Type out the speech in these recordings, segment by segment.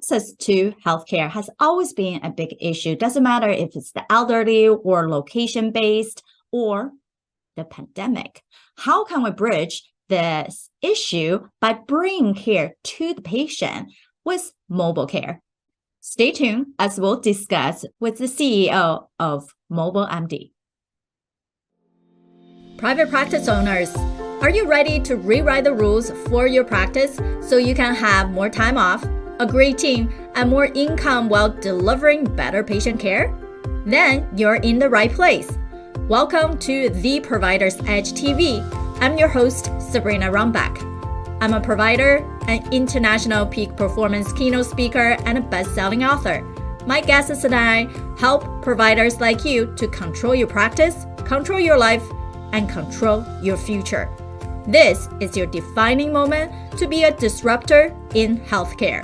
access to healthcare has always been a big issue. Doesn't matter if it's the elderly or location-based or the pandemic. How can we bridge this issue by bringing care to the patient with mobile care? Stay tuned as we'll discuss with the CEO of Mobile MD. Private practice owners, are you ready to rewrite the rules for your practice so you can have more time off, a great team, and more income while delivering better patient care? Then you're in the right place. Welcome to The Provider's Edge TV. I'm your host, Sabrina Runbeck. I'm a provider, an international peak performance keynote speaker, and a best-selling author. My guests and I help providers like you to control your practice, control your life, and control your future. This is your defining moment to be a disruptor in healthcare.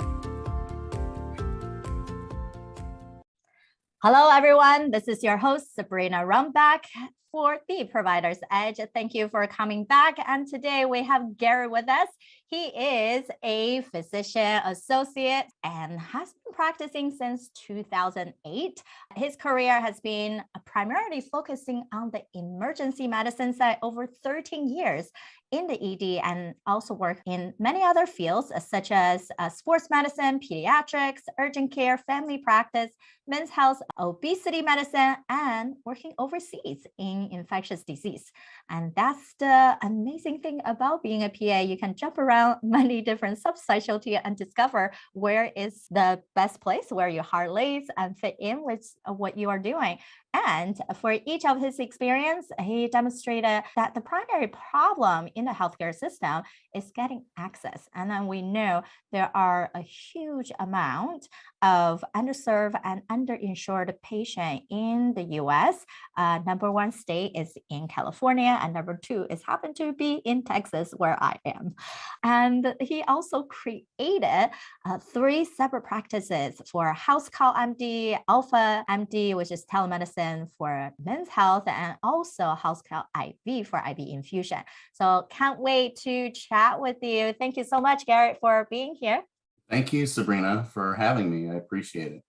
Hello, everyone. This is your host, Sabrina Runbeck for The Provider's Edge. Thank you for coming back. And today we have Garrett with us. He is a physician associate and has been practicing since 2008. His career has been primarily focusing on the emergency medicine side over 13 years in the ED, and also worked in many other fields such as sports medicine, pediatrics, urgent care, family practice, men's health, obesity medicine, and working overseas in infectious disease. And that's the amazing thing about being a PA. You can jump around many different subspecialties and discover where is the best place where your heart lays and fit in with what you are doing. And for each of his experience, he demonstrated that the primary problem in the healthcare system is getting access. And then we know there are a huge amount of underserved and underinsured patients in the US. Number one state is in California, and number two is happen to be in Texas, where I am. And he also created 3 separate practices for House Call MD, Alpha MD, which is telemedicine for men's health, and also House Call IV for IV infusion. So can't wait to chat with you. Thank you so much, Garrett, for being here. Thank you, Sabrina, for having me. I appreciate it.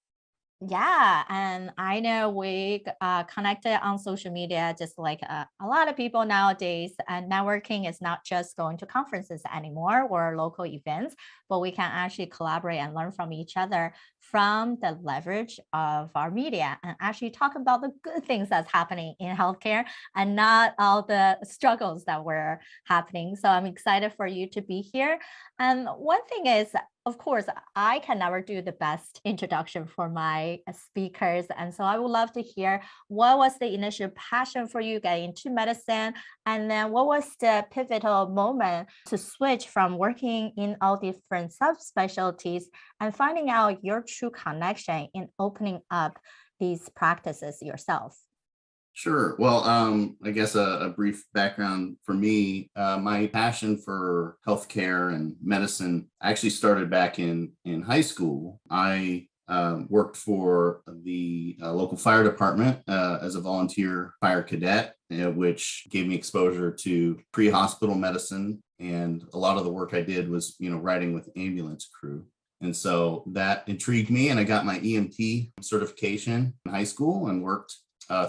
Yeah, and I know we connected on social media, just like a lot of people nowadays. And networking is not just going to conferences anymore or local events, but we can actually collaborate and learn from each other from the leverage of our media and actually talk about the good things that's happening in healthcare and not all the struggles that were happening. So I'm excited for you to be here. And one thing is, of course, I can never do the best introduction for my speakers. And so I would love to hear what was the initial passion for you getting into medicine? And then what was the pivotal moment to switch from working in all different subspecialties and finding out your true connection in opening up these practices yourself? Sure. Well, I guess a brief background for me. My passion for healthcare and medicine actually started back in high school. I worked for the local fire department as a volunteer fire cadet, which gave me exposure to pre-hospital medicine. And a lot of the work I did was, riding with ambulance crew. And so that intrigued me, and I got my EMT certification in high school and worked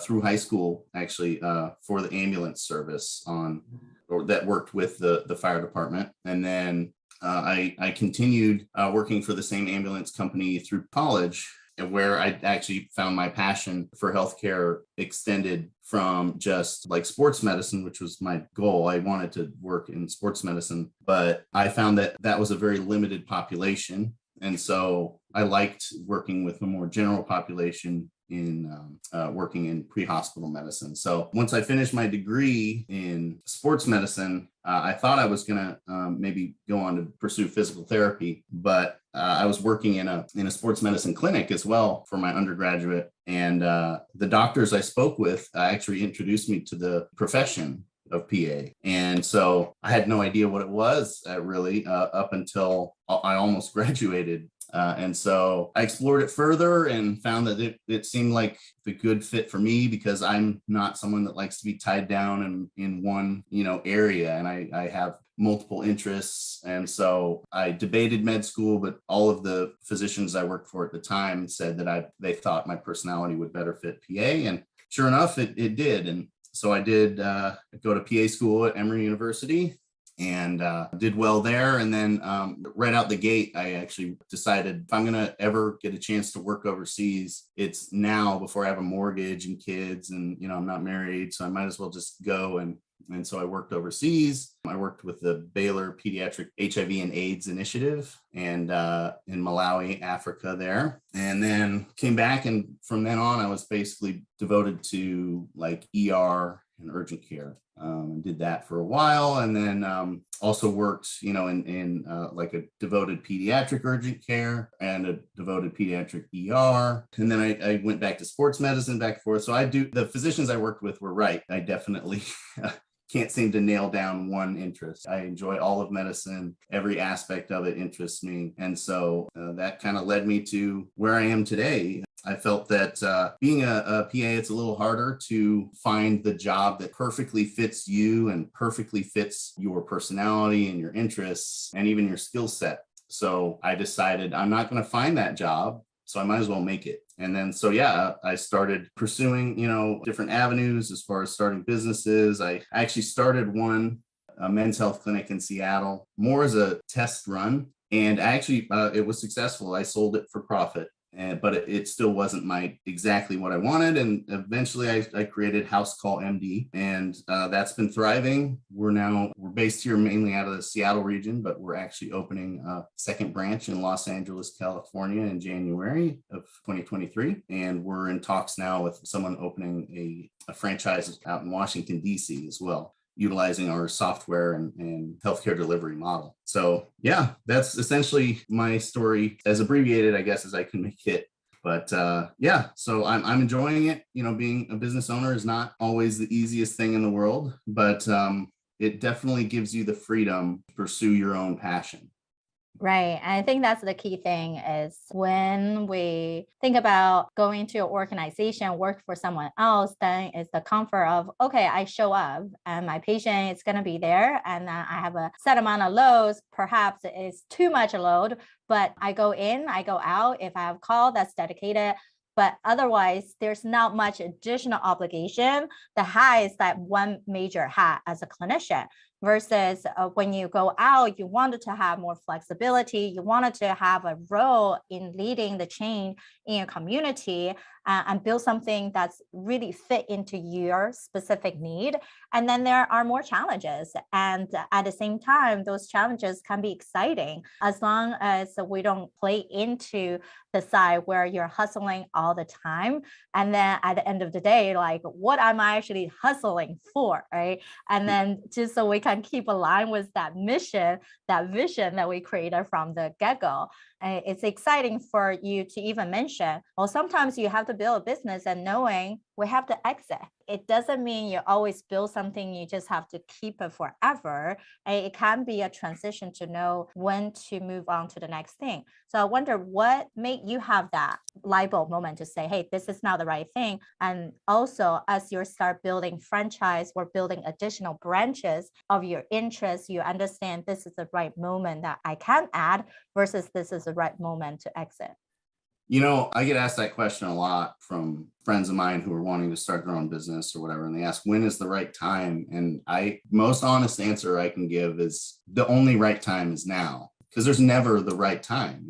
through high school, actually, for the ambulance service that worked with the fire department. And then I continued working for the same ambulance company through college, where I actually found my passion for healthcare extended from just like sports medicine, which was my goal. I wanted to work in sports medicine, but I found that was a very limited population. And so I liked working with a more general population in working in pre-hospital medicine. So once I finished my degree in sports medicine, I thought I was going to maybe go on to pursue physical therapy, but I was working in a sports medicine clinic as well for my undergraduate. And the doctors I spoke with actually introduced me to the profession of PA. And so I had no idea what it was really up until I almost graduated And so I explored it further and found that it seemed like the good fit for me, because I'm not someone that likes to be tied down in one, area. And I have multiple interests. And so I debated med school, but all of the physicians I worked for at the time said that they thought my personality would better fit PA. And sure enough, it did. And so I did go to PA school at Emory University, and did well there. And then right out the gate, I actually decided if I'm going to ever get a chance to work overseas, it's now, before I have a mortgage and kids, and, I'm not married, so I might as well just go. And so I worked overseas. I worked with the Baylor Pediatric HIV and AIDS Initiative, and in Malawi, Africa there. And then came back, and from then on, I was basically devoted to like ER and urgent care. And did that for a while, and then also worked, in like a devoted pediatric urgent care and a devoted pediatric ER. And then I went back to sports medicine, back and forth. So the physicians I worked with were right. I definitely can't seem to nail down one interest. I enjoy all of medicine. Every aspect of it interests me. And so that kind of led me to where I am today. I felt that being a PA, it's a little harder to find the job that perfectly fits you and perfectly fits your personality and your interests and even your skill set. So I decided I'm not going to find that job, so I might as well make it. And then, I started pursuing, different avenues as far as starting businesses. I actually started a men's health clinic in Seattle, more as a test run. And actually, it was successful. I sold it for profit. But it still wasn't exactly what I wanted. And eventually I created House Call MD, and that's been thriving. We're based here mainly out of the Seattle region, but we're actually opening a second branch in Los Angeles, California in January of 2023. And we're in talks now with someone opening a franchise out in Washington, DC as well, utilizing our software and healthcare delivery model. So that's essentially my story, as abbreviated, I guess, as I can make it. But so I'm enjoying it. Being a business owner is not always the easiest thing in the world, but it definitely gives you the freedom to pursue your own passion. Right. And I think that's the key thing is when we think about going to an organization, work for someone else, then it's the comfort of, okay, I show up and my patient is going to be there, and I have a set amount of loads. Perhaps it's too much load, but I go in, I go out. If I have a call that's dedicated, but otherwise, there's not much additional obligation. The hat is that one major hat as a clinician. Versus when you go out, you wanted to have more flexibility. You wanted to have a role in leading the change in your community and build something that's really fit into your specific need. And then there are more challenges. And at the same time, those challenges can be exciting as long as we don't play into the side where you're hustling all the time. And then at the end of the day, like, what am I actually hustling for, right? And then just so we can keep aligned with that mission, that vision that we created from the get-go. It's exciting for you to even mention, well, sometimes you have to build a business and knowing we have to exit. It doesn't mean you always build something, you just have to keep it forever. It can be a transition to know when to move on to the next thing. So I wonder what made you have that light bulb moment to say, hey, this is not the right thing. And also, as you start building franchise or building additional branches of your interests, you understand this is the right moment that I can add versus this is the right moment to exit. I get asked that question a lot from friends of mine who are wanting to start their own business or whatever. And they ask, when is the right time? And most honest answer I can give is the only right time is now, because there's never the right time.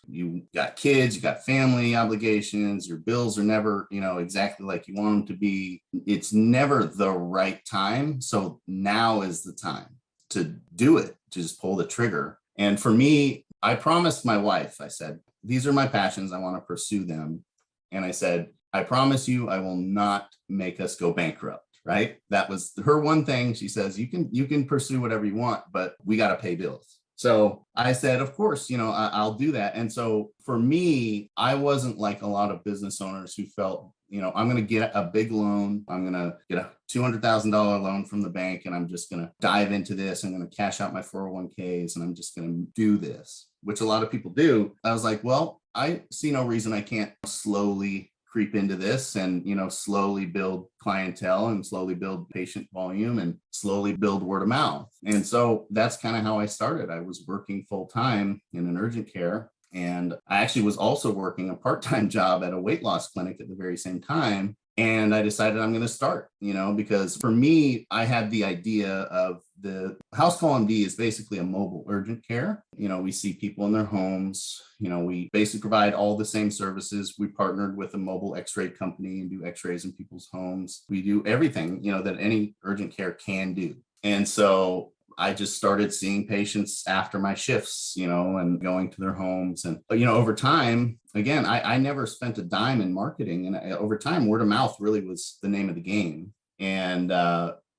You got kids, you got family obligations, your bills are never, exactly like you want them to be. It's never the right time. So now is the time to do it, to just pull the trigger. And for me, I promised my wife, I said, these are my passions. I want to pursue them. And I said, I promise you, I will not make us go bankrupt, right? That was her one thing. She says, you can pursue whatever you want, but we got to pay bills. So I said, of course, I'll do that. And so for me, I wasn't like a lot of business owners who felt I'm going to get a big loan. I'm going to get a $200,000 loan from the bank, and I'm just going to dive into this. I'm going to cash out my 401ks, and I'm just going to do this, which a lot of people do. I was like, well, I see no reason I can't slowly creep into this and, slowly build clientele and slowly build patient volume and slowly build word of mouth. And so that's kind of how I started. I was working full time in an urgent care. And I actually was also working a part-time job at a weight loss clinic at the very same time. And I decided I'm going to start, because for me, I had the idea of the house call MD is basically a mobile urgent care. We see people in their homes. We basically provide all the same services. We partnered with a mobile x-ray company and do x-rays in people's homes. We do everything, that any urgent care can do. And so I just started seeing patients after my shifts, and going to their homes. And, over time, again, I never spent a dime in marketing. And over time, word of mouth really was the name of the game. And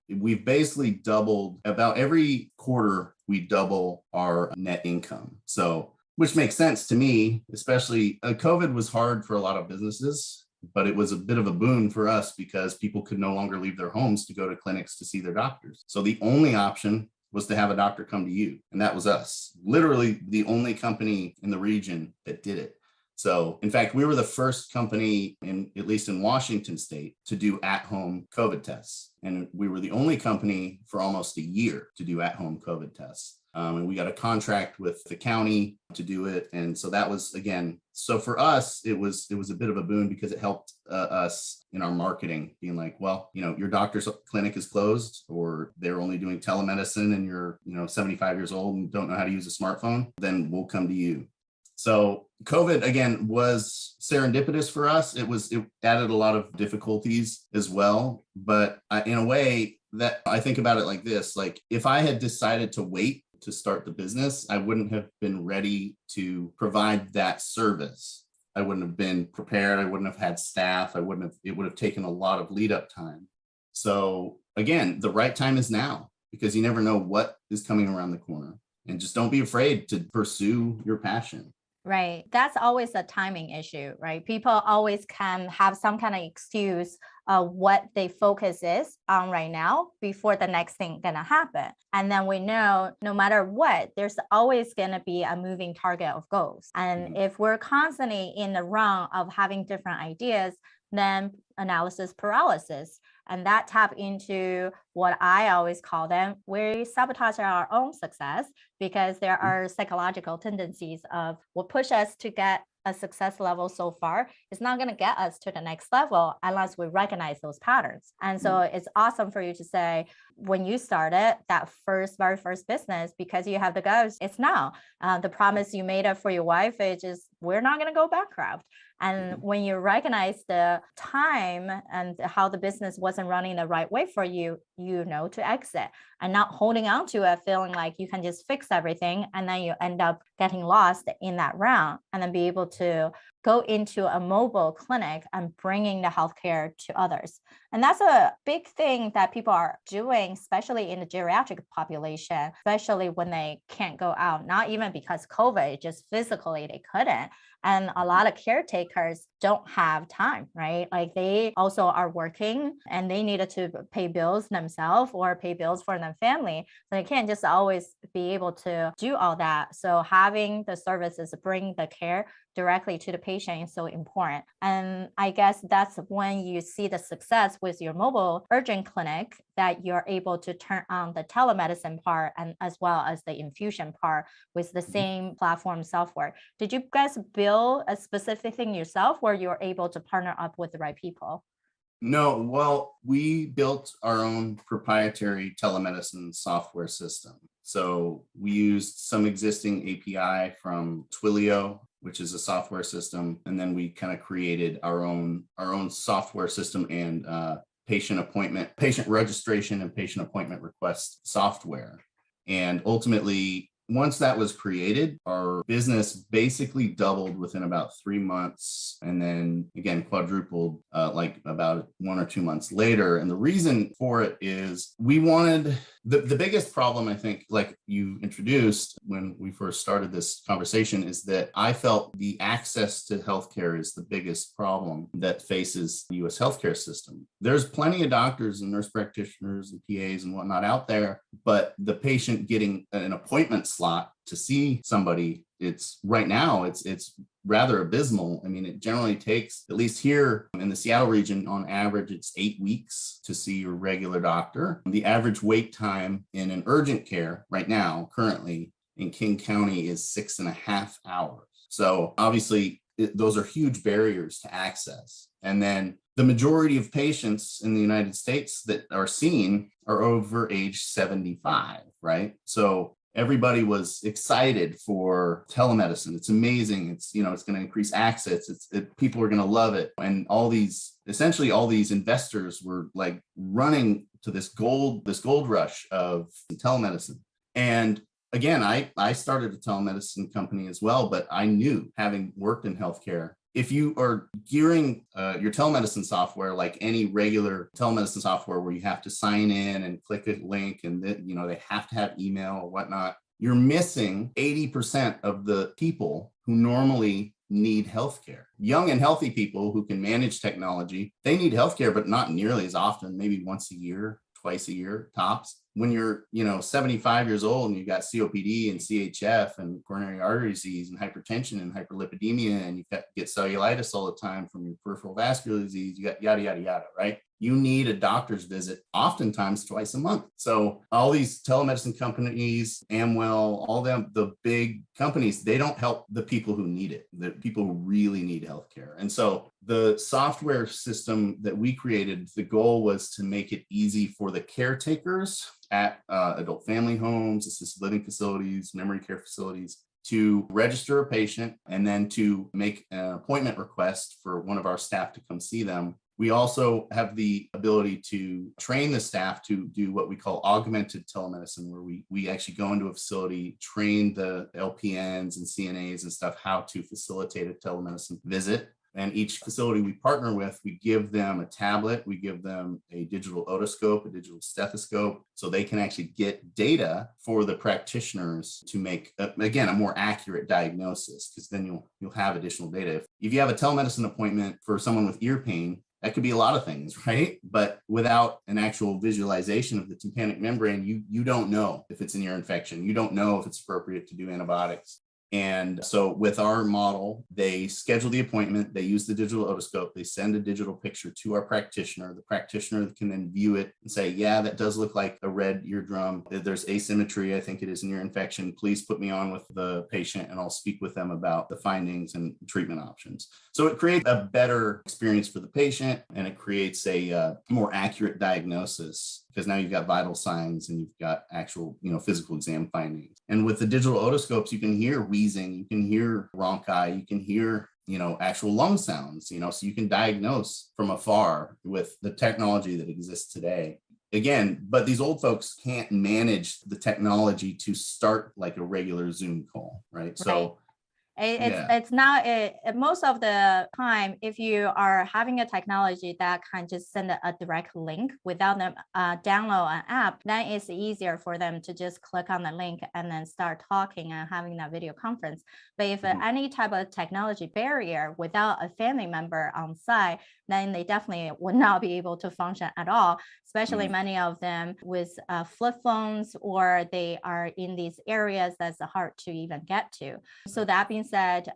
we've basically doubled about every quarter, we double our net income. So, which makes sense to me, especially COVID was hard for a lot of businesses, but it was a bit of a boon for us because people could no longer leave their homes to go to clinics to see their doctors. So the only option was to have a doctor come to you. And that was us, literally the only company in the region that did it. So in fact, we were the first company at least in Washington state to do at-home COVID tests. And we were the only company for almost a year to do at-home COVID tests. And we got a contract with the county to do it. And so that was, again, so for us, it was a bit of a boon because it helped us in our marketing, being like, well, your doctor's clinic is closed, or they're only doing telemedicine and you're, 75 years old and don't know how to use a smartphone, then we'll come to you. So COVID, again, was serendipitous for us. It added a lot of difficulties as well. But in a way that I think about it like this, like if I had decided to wait to start the business, I wouldn't have been ready to provide that service. I wouldn't have been prepared. I wouldn't have had staff. It would have taken a lot of lead up time. So again, the right time is now, because you never know what is coming around the corner, and just don't be afraid to pursue your passion. Right. That's always a timing issue, right? People always can have some kind of excuse of what they focus is on right now before the next thing gonna happen. And then we know no matter what, there's always gonna be a moving target of goals. And if we're constantly in the run of having different ideas, then analysis paralysis. And that tap into what I always call them, we sabotage our own success because there are psychological tendencies of what push us to get a success level so far is not going to get us to the next level unless we recognize those patterns. And so it's awesome for you to say, when you started that very first business, because you have the goals, it's now. The promise you made up for your wife is just, we're not going to go bankrupt. And when you recognize the time and how the business wasn't running the right way for you, to exit and not holding on to it, feeling like you can just fix everything. And then you end up getting lost in that round, and then be able to go into a mobile clinic and bringing the healthcare to others. And that's a big thing that people are doing, especially in the geriatric population, especially when they can't go out, not even because COVID, just physically they couldn't. And a lot of caretakers don't have time, right? Like they also are working and they needed to pay bills themselves or pay bills for their family. So they can't just always be able to do all that. So having the services bring the care directly to the patient is so important. And I guess that's when you see the success with your mobile urgent clinic, that you're able to turn on the telemedicine part and as well as the infusion part with the same platform software. Did you guys build a specific thing yourself, or you're able to partner up with the right people? No, well, we built our own proprietary telemedicine software system. So we used some existing API from Twilio, which is a software system, and then we kind of created our own software system and patient registration and patient appointment request software. And ultimately, once that was created, our business basically doubled within about 3 months, and then again quadrupled like about 1 or 2 months later. And the reason for it is we wanted The biggest problem, I think, like you introduced when we first started this conversation, is that I felt the access to healthcare is the biggest problem that faces the US healthcare system. There's plenty of doctors and nurse practitioners and PAs and whatnot out there, but the patient getting an appointment slot to see somebody, it's right now, it's rather abysmal. I mean, it generally takes, at least here in the Seattle region, on average, it's 8 weeks to see your regular doctor. The average wait time in an urgent care right now, currently in King County, is 6.5 hours. So obviously, those are huge barriers to access. And then the majority of patients in the United States that are seen are over age 75, right? So everybody was excited for telemedicine. It's amazing. It's going to increase access. People are going to love it. And essentially all these investors were like running to this gold rush of telemedicine. And again, I started a telemedicine company as well, but I knew, having worked in healthcare, if you are gearing your telemedicine software like any regular telemedicine software where you have to sign in and click a link and they have to have email or whatnot, you're missing 80% of the people who normally need healthcare. Young and healthy people who can manage technology, they need healthcare, but not nearly as often, maybe once a year, twice a year tops. When you're 75 years old and you've got COPD and CHF and coronary artery disease and hypertension and hyperlipidemia, and you get cellulitis all the time from your peripheral vascular disease, you got yada, yada, yada, right? You need a doctor's visit oftentimes twice a month. So all these telemedicine companies, Amwell, all the big companies, they don't help the people who need it, the people who really need healthcare. And so the software system that we created, the goal was to make it easy for the caretakers at adult family homes, assisted living facilities, memory care facilities, to register a patient and then to make an appointment request for one of our staff to come see them. We also have the ability to train the staff to do what we call augmented telemedicine, where we actually go into a facility, train the LPNs and CNAs and stuff how to facilitate a telemedicine visit. And each facility we partner with, we give them a tablet, we give them a digital otoscope, a digital stethoscope, so they can actually get data for the practitioners to make, again, a more accurate diagnosis, because then you'll have additional data. If you have a telemedicine appointment for someone with ear pain, that could be a lot of things, right? But without an actual visualization of the tympanic membrane, you don't know if it's an ear infection. You don't know if it's appropriate to do antibiotics. And so with our model, they schedule the appointment, they use the digital otoscope, they send a digital picture to our practitioner. The practitioner can then view it and say, yeah, that does look like a red eardrum. There's asymmetry. I think it is an ear infection. Please put me on with the patient and I'll speak with them about the findings and treatment options. So it creates a better experience for the patient, and it creates a more accurate diagnosis, because now you've got vital signs and you've got actual, physical exam findings. And with the digital otoscopes, you can hear wheezing, you can hear bronchi, you can hear, actual lung sounds, so you can diagnose from afar with the technology that exists today. Again, but these old folks can't manage the technology to start like a regular Zoom call, right? So it's not most of the time, if you are having a technology that can just send a direct link without them download an app, then it's easier for them to just click on the link and then start talking and having that video conference. But if any type of technology barrier without a family member on site, then they definitely would not be able to function at all, especially many of them with flip phones, or they are in these areas that's hard to even get to. So that being said,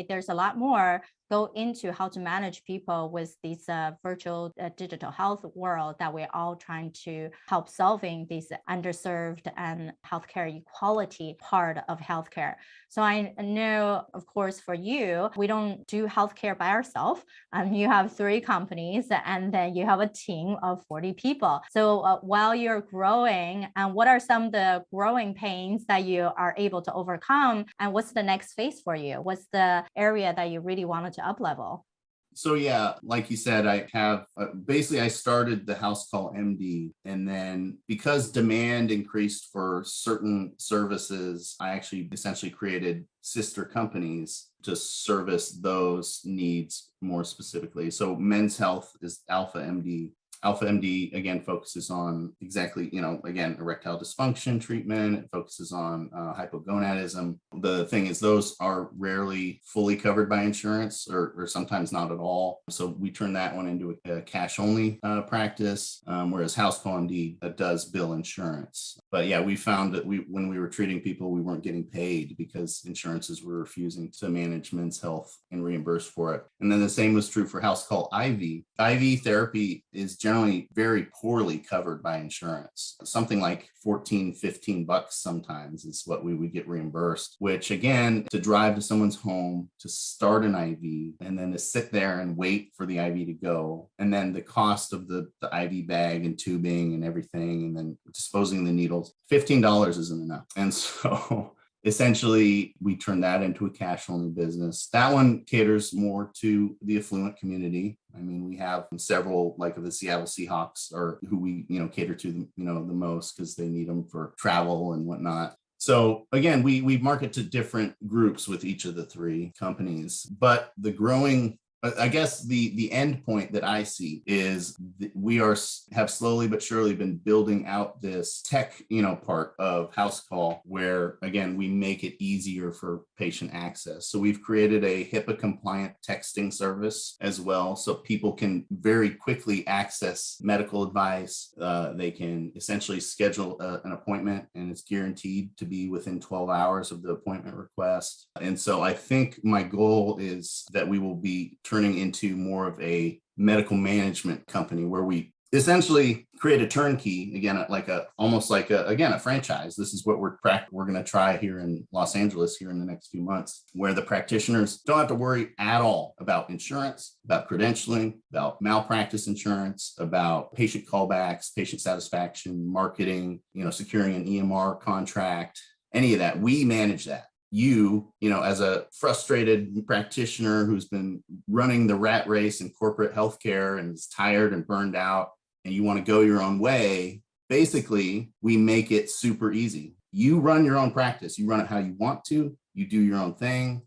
there's a lot more go into how to manage people with this virtual digital health world that we're all trying to help solving this underserved and healthcare equality part of healthcare. So I know, of course, for you, we don't do healthcare by ourselves. You have 3 companies and then you have a team of 40 people. So while you're growing, and what are some of the growing pains that you are able to overcome? And what's the next phase for you? What's the area that you really wanted to up level? So yeah, like you said, I have basically I started the House Call MD, and then because demand increased for certain services, I actually essentially created sister companies to service those needs more specifically. So Men's Health is Alpha MD. Alpha MD, again, focuses on exactly, again, erectile dysfunction treatment. It focuses on hypogonadism. The thing is, those are rarely fully covered by insurance or sometimes not at all. So we turn that one into a cash-only practice, whereas House Call MD does bill insurance. But yeah, we found that when we were treating people, we weren't getting paid because insurances were refusing to manage men's health and reimburse for it. And then the same was true for House Call IV. IV therapy is generally very poorly covered by insurance. Something like $14-15 sometimes is what we would get reimbursed, which again, to drive to someone's home, to start an IV, and then to sit there and wait for the IV to go. And then the cost of the IV bag and tubing and everything, and then disposing the needles, $15 isn't enough. And so essentially, we turn that into a cash-only business. That one caters more to the affluent community. I mean, we have several, like the Seattle Seahawks, or who we, cater to, the most because they need them for travel and whatnot. So again, we market to different groups with each of the three companies, but the growing, I guess the end point that I see is we have slowly but surely been building out this tech, part of House Call, where again, we make it easier for patient access. So we've created a HIPAA compliant texting service as well. So people can very quickly access medical advice. They can essentially schedule an appointment, and it's guaranteed to be within 12 hours of the appointment request. And so I think my goal is that we will be turning into more of a medical management company where we essentially create a turnkey, again, almost like a franchise. This is what we're going to try here in Los Angeles here in the next few months, where the practitioners don't have to worry at all about insurance, about credentialing, about malpractice insurance, about patient callbacks, patient satisfaction, marketing, securing an EMR contract, any of that. We manage that. You, as a frustrated practitioner who's been running the rat race in corporate healthcare and is tired and burned out, and you want to go your own way, basically, we make it super easy. You run your own practice. You run it how you want to. You do your own thing.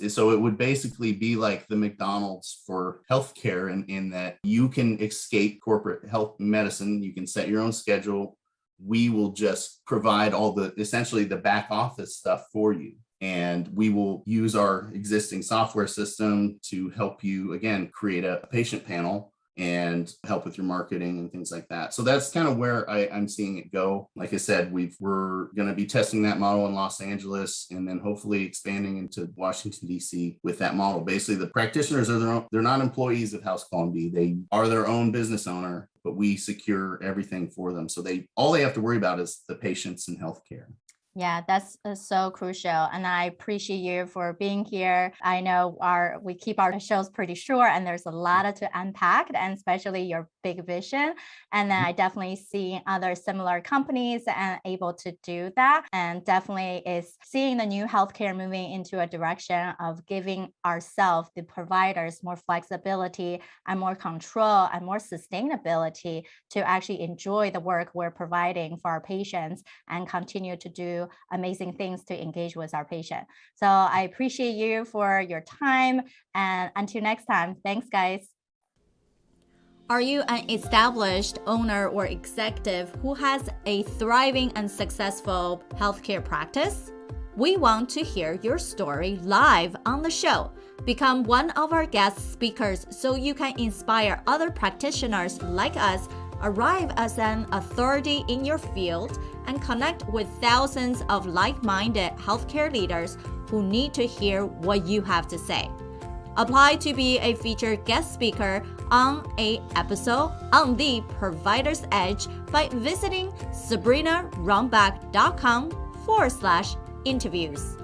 So it would basically be like the McDonald's for healthcare in that you can escape corporate health medicine. You can set your own schedule. We will just provide essentially the back office stuff for you. And we will use our existing software system to help you, again, create a patient panel and help with your marketing and things like that. So that's kind of where I'm seeing it go. Like I said, we're going to be testing that model in Los Angeles and then hopefully expanding into Washington, D.C. with that model. Basically, the practitioners they're not employees of House Call MD. They are their own business owner, but we secure everything for them. So all they have to worry about is the patients and healthcare. Yeah, that's so crucial. And I appreciate you for being here. I know we keep our shows pretty short and there's a lot to unpack, and especially your big vision. And then I definitely see other similar companies and able to do that. And definitely is seeing the new healthcare moving into a direction of giving ourselves, the providers, more flexibility and more control and more sustainability to actually enjoy the work we're providing for our patients and continue to do amazing things to engage with our patient. So I appreciate you for your time, and until next time, thanks guys. Are you an established owner or executive who has a thriving and successful healthcare practice? We want to hear your story live on the show. Become one of our guest speakers so you can inspire other practitioners like us, arrive as an authority in your field, and connect with thousands of like-minded healthcare leaders who need to hear what you have to say. Apply to be a featured guest speaker on an episode on The Provider's Edge by visiting sabrinarunbeck.com/interviews.